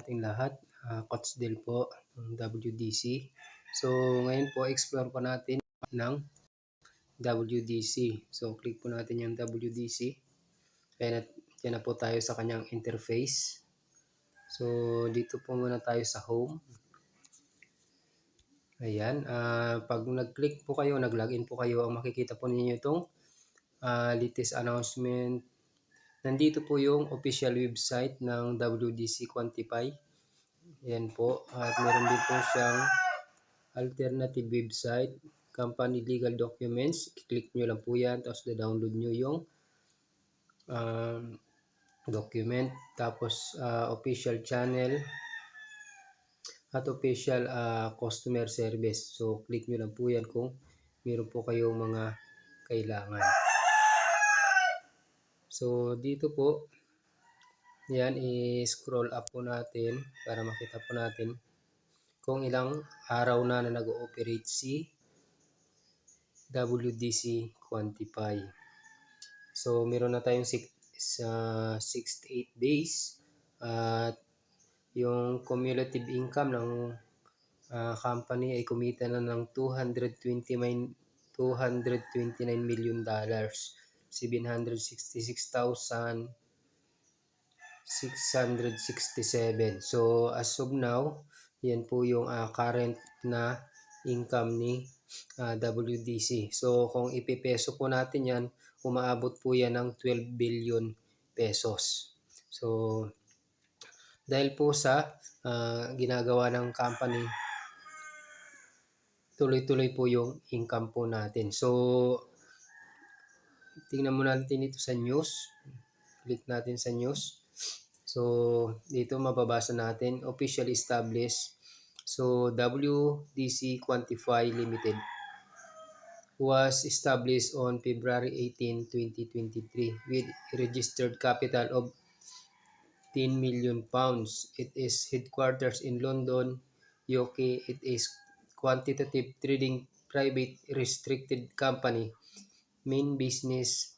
Ating lahat, Coach Del po ng WDC. So ngayon po explore po natin ng WDC. So click po natin yung WDC. Yan na po tayo sa kanyang interface. So dito po muna tayo sa home. Ayan, pag nag-click po kayo, nag-login po kayo, ang makikita po ninyo itong latest announcement. Nandito po yung official website ng WDC Quantify. Yan po. At meron din po siyang alternative website, company legal documents. I-click nyo lang po yan. Tapos na-download nyo yung document. Tapos official channel at official customer service. So click nyo lang po yan kung meron po kayong mga kailangan. So dito po, yan, i-scroll up po natin para makita po natin kung ilang araw na nag-ooperate si WDC Quantify. So meron na tayong 68 days at yung cumulative income ng company ay kumita na ng $229 million, 766,667. So as of now, yan po yung current na income ni WDC. So kung ipipeso po natin yan, umaabot po yan ng 12 billion pesos. So dahil po sa ginagawa ng company, tuloy-tuloy po yung income po natin. So tingnan mo natin ito sa news. Click natin sa news. So dito mababasa natin, officially established. So WDC Quantify Limited was established on February 18, 2023 with registered capital of 10 million pounds. It is headquarters in London, UK. It is quantitative trading private restricted company. Main business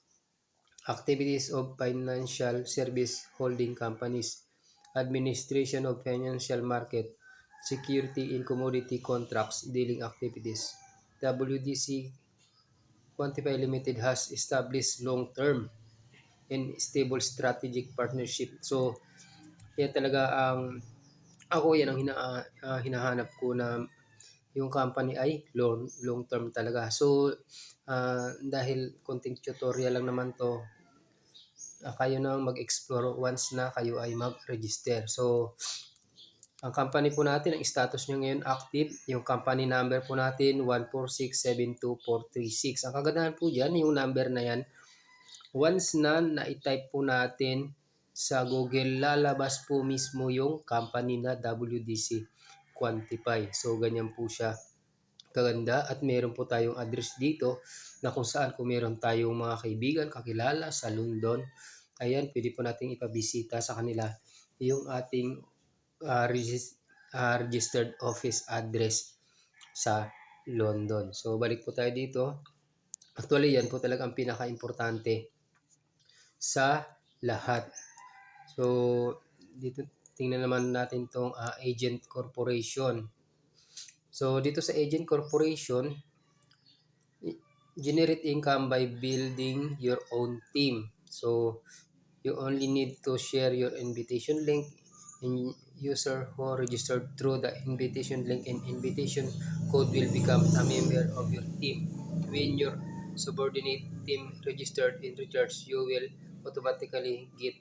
activities of financial service holding companies, administration of financial market, security in commodity contracts dealing activities. WDC Quantify Limited has established long-term and stable strategic partnership. So yan talaga ang yan ang hinahanap ko, na yung company ay long term talaga. So dahil konting tutorial lang naman to, kayo na mag-explore once na kayo ay mag-register. So ang company po natin, ang status nyo ngayon active. Yung company number po natin 146724436. Ang kagandahan po dyan, yung number na yan, once na na-type po natin sa Google, lalabas po mismo yung company na WDC Quantify. So ganyan po siya kaganda, at meron po tayong address dito na kung saan kung meron tayong mga kaibigan, kakilala sa London, ayan, pwede po nating ipabisita sa kanila yung ating registered office address sa London. So balik po tayo dito. Actually yan po talaga ang pinaka-importante sa lahat. So dito tingnan naman natin tong agent corporation. So dito sa agent corporation, generate income by building your own team. So you only need to share your invitation link, and user who registered through the invitation link and invitation code will become a member of your team. When your subordinate team registered in recharge, you will automatically get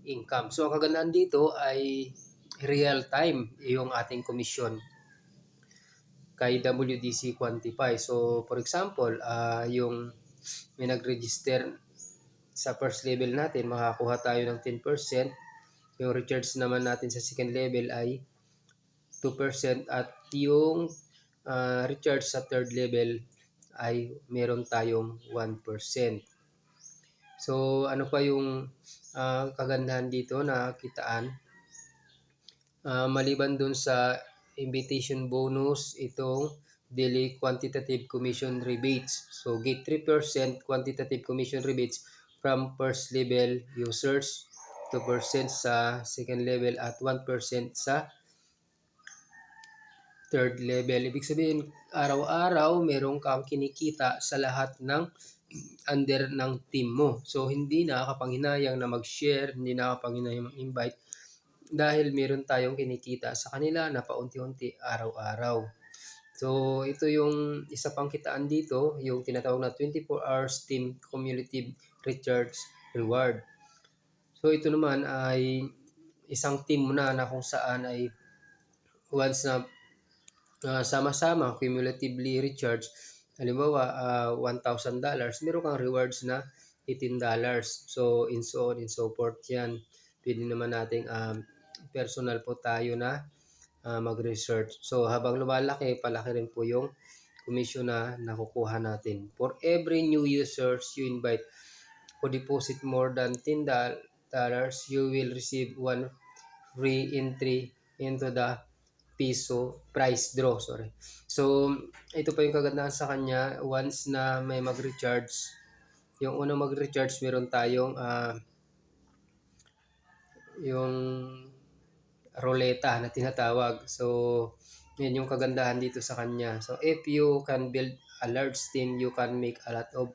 income. So ang kagandahan dito ay real time yung ating commission kay WDC Quantify. So for example, yung may nag-register sa first level natin, makakuha tayo ng 10%. Yung recharge naman natin sa second level ay 2%, at yung recharge sa third level ay meron tayong 1%. So ano pa yung kagandahan dito na kitaan? Maliban dun sa invitation bonus, itong daily quantitative commission rebates. So get 3% quantitative commission rebates from first level users, 2% sa second level at 1% sa third level. Ibig sabihin, araw-araw meron kang kinikita sa lahat ng under ng team mo. So, hindi nakakapanghinayang na mag-share, hindi nakakapanghinayang mag-invite dahil meron tayong kinikita sa kanila na paunti-unti araw-araw. So, ito yung isa pang kitaan dito, yung tinatawag na 24 hours team cumulative recharge reward. So, ito naman ay isang team mo na kung saan ay once na sama-sama cumulatively recharge, halimbawa $1,000, meron kang rewards na $18. So, in so on and so forth yan. Pwede naman nating personal po tayo na mag-research. So, habang lumalaki, palaki rin po yung commission na nakukuha natin. For every new users you invite who deposit more than $10, you will receive one free entry into the piso price draw. So, ito pa yung kagandahan sa kanya. Once na may mag-recharge, yung unang mag-recharge, meron tayong yung roleta na tinatawag. So, yan yung kagandahan dito sa kanya. So, if you can build a large team, you can make a lot of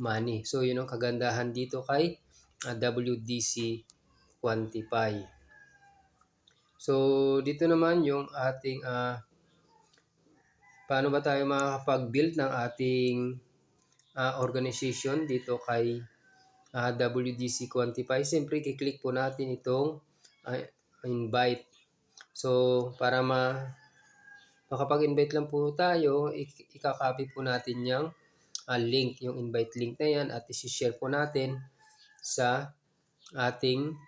money. So, yun yung kagandahan dito kay WDC Quantify. So, dito naman yung ating paano ba tayo makakapag-build ng ating organization dito kay WDC Quantify. Siyempre, kiklik po natin itong invite. So, para makapag-invite lang po tayo, ikakopy po natin yung link, yung invite link na yan at isi-share po natin sa ating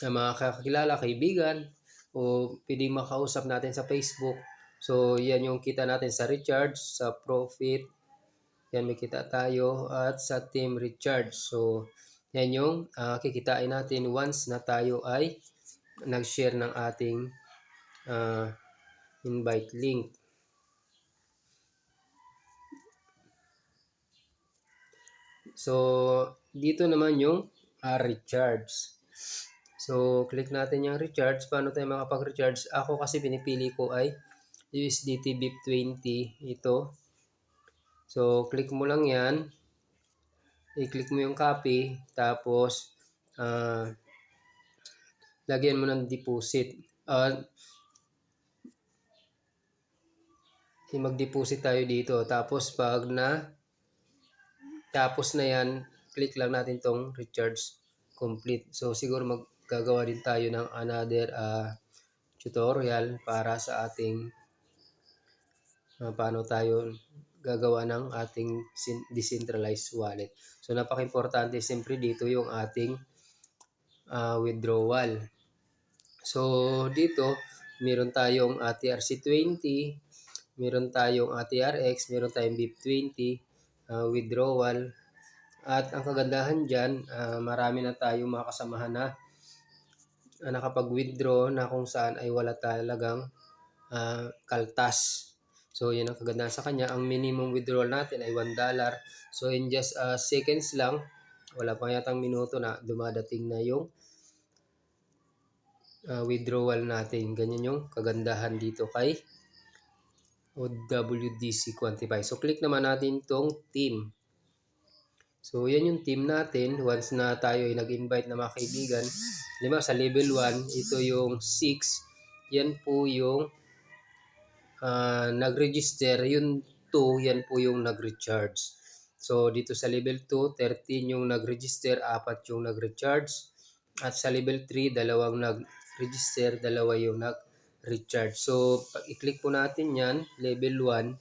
mga kakilala, kaibigan o pwedeng makausap natin sa Facebook. So, yan yung kita natin sa recharge, sa profit. Yan, may kita tayo at sa team recharge. So, yan yung kikitain natin once na tayo ay nag-share ng ating invite link. So, dito naman yung recharge. So, click natin yung recharge. Paano tayo makapag-recharge? Ako kasi pinipili ko ay USDT BIP20 ito. So, click mo lang yan. I-click mo yung copy. Tapos, lagyan mo ng deposit. Mag-deposit tayo dito. Tapos, tapos na yan, click lang natin tong recharge complete. So, siguro maggagawa din tayo ng another tutorial para sa ating paano tayo gagawa ng ating decentralized wallet. So, napaka-importante siyempre dito yung ating withdrawal. So, dito, meron tayong TRC20, meron tayong TRX, meron tayong BIP20, withdrawal. At ang kagandahan dyan, marami na tayong mga kasamahan na nakapag-withdraw na kung saan ay wala talagang kaltas. So, yan ang kagandahan sa kanya. Ang minimum withdrawal natin ay $1. So, in just seconds lang, wala pa yatang minuto na dumadating na yung withdrawal natin. Ganyan yung kagandahan dito kay WDC Quantify. So, click naman natin tong team. So, yan yung team natin. Once na tayo ay nag-invite na mga kaibigan, diba, sa level 1, ito yung 6. Yan po yung nag-register. Yung 2, yan po yung nag-recharge. So, dito sa level 2, 13 yung nag-register, 4 yung nag-recharge. At sa level 3, 2 nag-register, 2 yung nag-recharge. So, pag i-click po natin yan, level 1,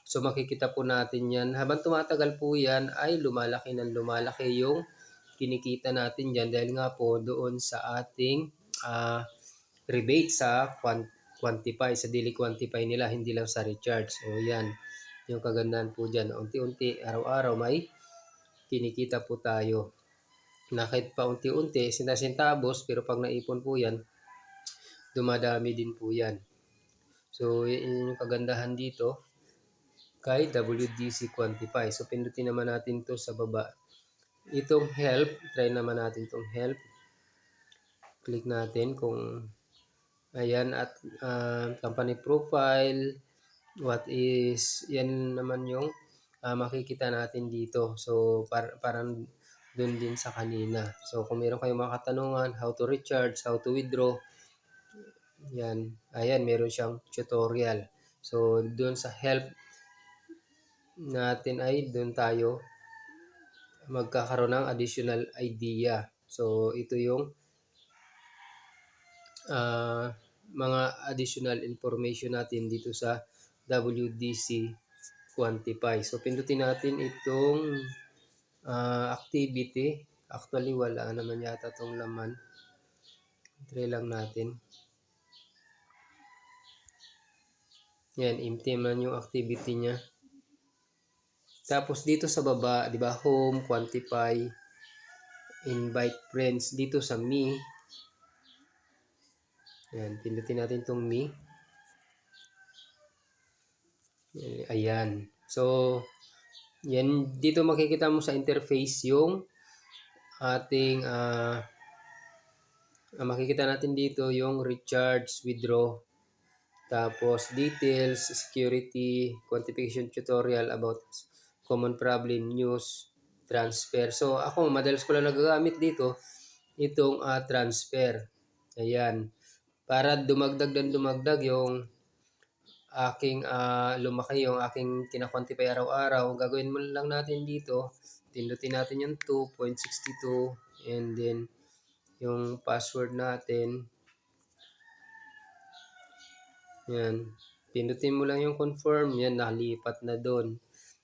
so makikita po natin yan. Habang tumatagal po yan, ay lumalaki ng lumalaki yung kinikita natin dyan dahil nga po doon sa ating rebate sa Quantify, sa daily Quantify nila, hindi lang sa recharge. So yan, yung kagandahan po dyan. Unti-unti, araw-araw may kinikita po tayo. Na kahit pa unti-unti, sinasintavos, pero pag naipon po yan, dumadami din po yan. So yun yung kagandahan dito kay WDC Quantify. So, pindutin naman natin to sa baba. Itong help, try naman natin itong help. Click natin kung ayan at company profile, what is, yan naman yung makikita natin dito. So parang dun din sa kanina. So kung meron kayong mga katanungan, how to recharge, how to withdraw, yan. Ayan, meron siyang tutorial. So dun sa help natin ay dun tayo magkakaroon ng additional idea. So ito yung mga additional information natin dito sa WDC Quantify. So pindutin natin itong activity. Actually wala naman yata tong laman. Try lang natin. Yan, empty man yung activity niya. Tapos dito sa baba, 'di ba, home, quantify, invite friends, dito sa me. Yan, pindutin natin tong me. Ayan. So yan, dito makikita mo sa interface yung ating makikita natin dito yung recharge, withdraw, tapos details, security, quantification tutorial about common problem, news, transfer. So ako madalas ko lang nagagamit dito itong transfer. Ayan. Para dumagdag dan dumagdag yung aking lumaki yung aking kina-quantify araw-araw. Gagawin mo lang natin dito, pindutin natin yung 2.62 and then yung password natin. Yan. Pindutin mo lang yung confirm, yan, nalipat na doon.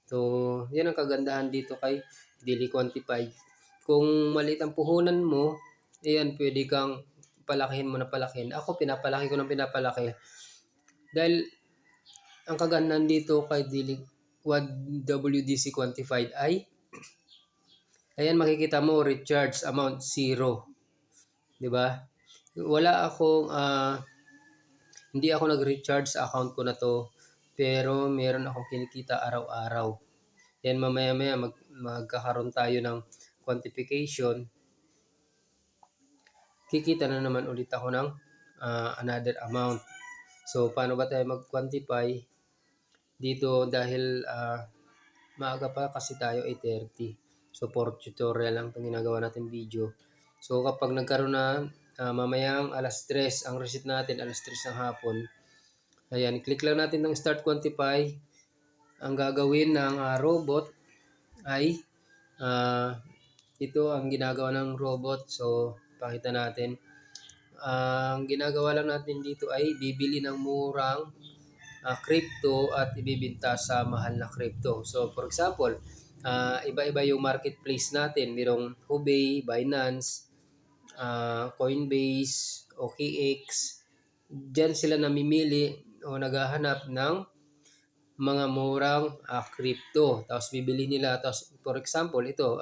So, yan ang kagandahan dito kay Daily Quantify. Kung maliit ang puhunan mo, ayan, pwede kang palakihin mo na palakihin. Ako, pinapalaki ko ng pinapalaki. Dahil, ang kagandahan dito kay WDC Quantified ay, ayan, makikita mo, recharge amount 0. Diba? Wala akong, hindi ako nag-recharge sa account ko na to, pero meron akong kinikita araw-araw. Yan, mamaya-maya magkakaroon tayo ng quantification. Kikita na naman ulit ako ng another amount. So, paano ba tayo mag-quantify dito dahil maaga pa kasi tayo 8:30. So, for tutorial lang itong ginagawa natin video. So, kapag nagkaroon na mamayang alas 3, ang receipt natin alas 3 ng hapon, ayan, click lang natin ng start quantify. Ang gagawin ng robot ay ito ang ginagawa ng robot. So, pakita natin. Ang ginagawa lang natin dito ay bibili ng murang crypto at ibibenta sa mahal na crypto. So, for example, iba-iba yung marketplace natin. Merong Hubei, Binance, Coinbase, OKX. Diyan sila namimili o naghahanap ng mga murang crypto. Tapos bibili nila. Tapos for example, ito,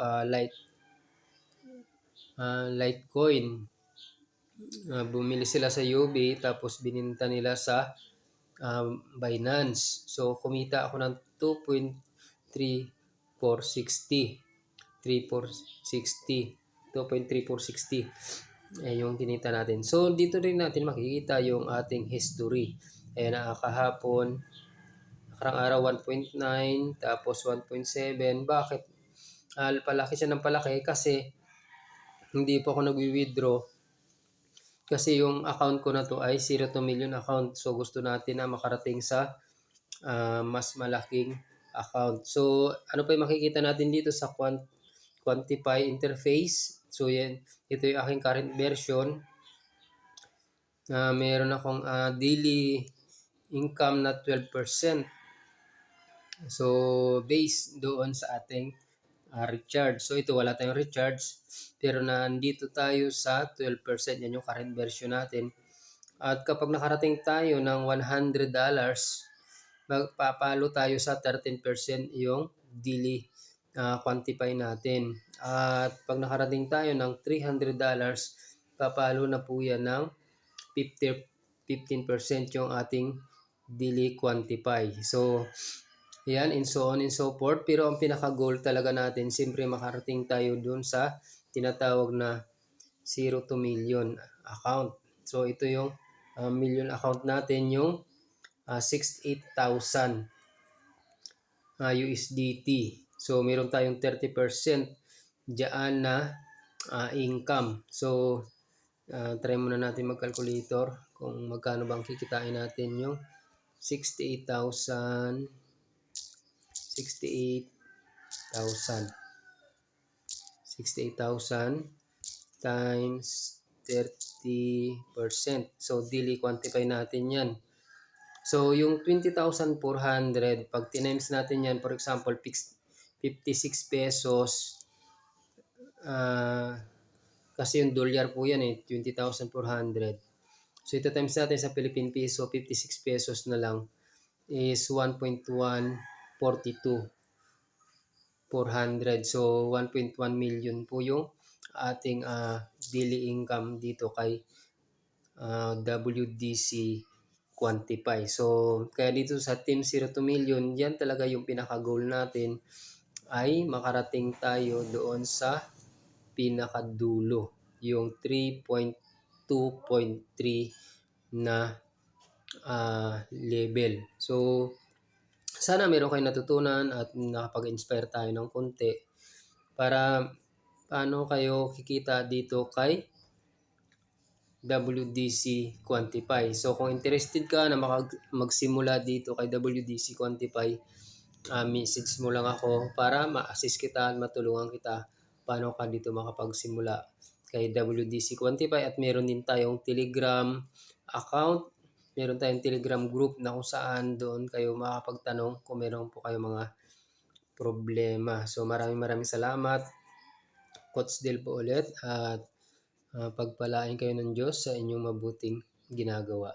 Litecoin. Bumili sila sa UB tapos bininta nila sa Binance. So kumita ako ng 2.3460. 2.3460 yung kinita natin. So dito rin natin makikita yung ating history. Ayan, kahapon, nakarang araw 1.9, tapos 1.7. Bakit? Palaki siya ng palaki kasi hindi po ako nag-withdraw. Kasi yung account ko na to ay 0 to million account. So gusto natin na makarating sa mas malaking account. So ano pa yung makikita natin dito sa Quantify interface. So yan, ito yung aking current version. Meron akong daily income na 12%. So based doon sa ating recharge. So ito wala tayong recharge pero nandito tayo sa 12%. Yan yung current version natin. At kapag nakarating tayo ng $100, magpapalo tayo sa 13% yung daily quantify natin. At pag nakarating tayo ng $300, papalo na po yan ng 15% yung ating daily quantify. So, yan, and so on and so forth. Pero ang pinaka-goal talaga natin, siyempre makarating tayo dun sa tinatawag na 0 to million account. So ito yung million account natin, yung 68,000 USDT. So meron tayong 30% diyan na income. So try muna natin mag-calculator kung magkano bang kikitain natin yung 68,000 times 30%. So daily quantify natin yan. So yung 20,400, pag tinimes natin yan, for example 56 pesos, kasi yung dolyar po yan 20,400. So ito times natin sa Philippine Peso, 56 pesos na lang is 1.142,400. So 1.1 million po yung ating daily income dito kay WDC Quantify. So kaya dito sa Team 0 to Million, yan talaga yung pinaka-goal natin, ay makarating tayo doon sa pinakadulo, yung 3.2.3 na level. So sana meron kayong natutunan at nakapag-inspire tayo ng konti para paano kayo kikita dito kay WDC Quantify. So kung interested ka na magsimula dito kay WDC Quantify, message mo lang ako para ma-assist kita at matulungan kita paano ka dito makapagsimula kay WDC Quantify. At meron din tayong Telegram account, meron tayong Telegram group na kung saan doon kayo makapagtanong kung meron po kayo mga problema. So maraming salamat. Coach Del po ulit, at pagpalain kayo ng Diyos sa inyong mabuting ginagawa.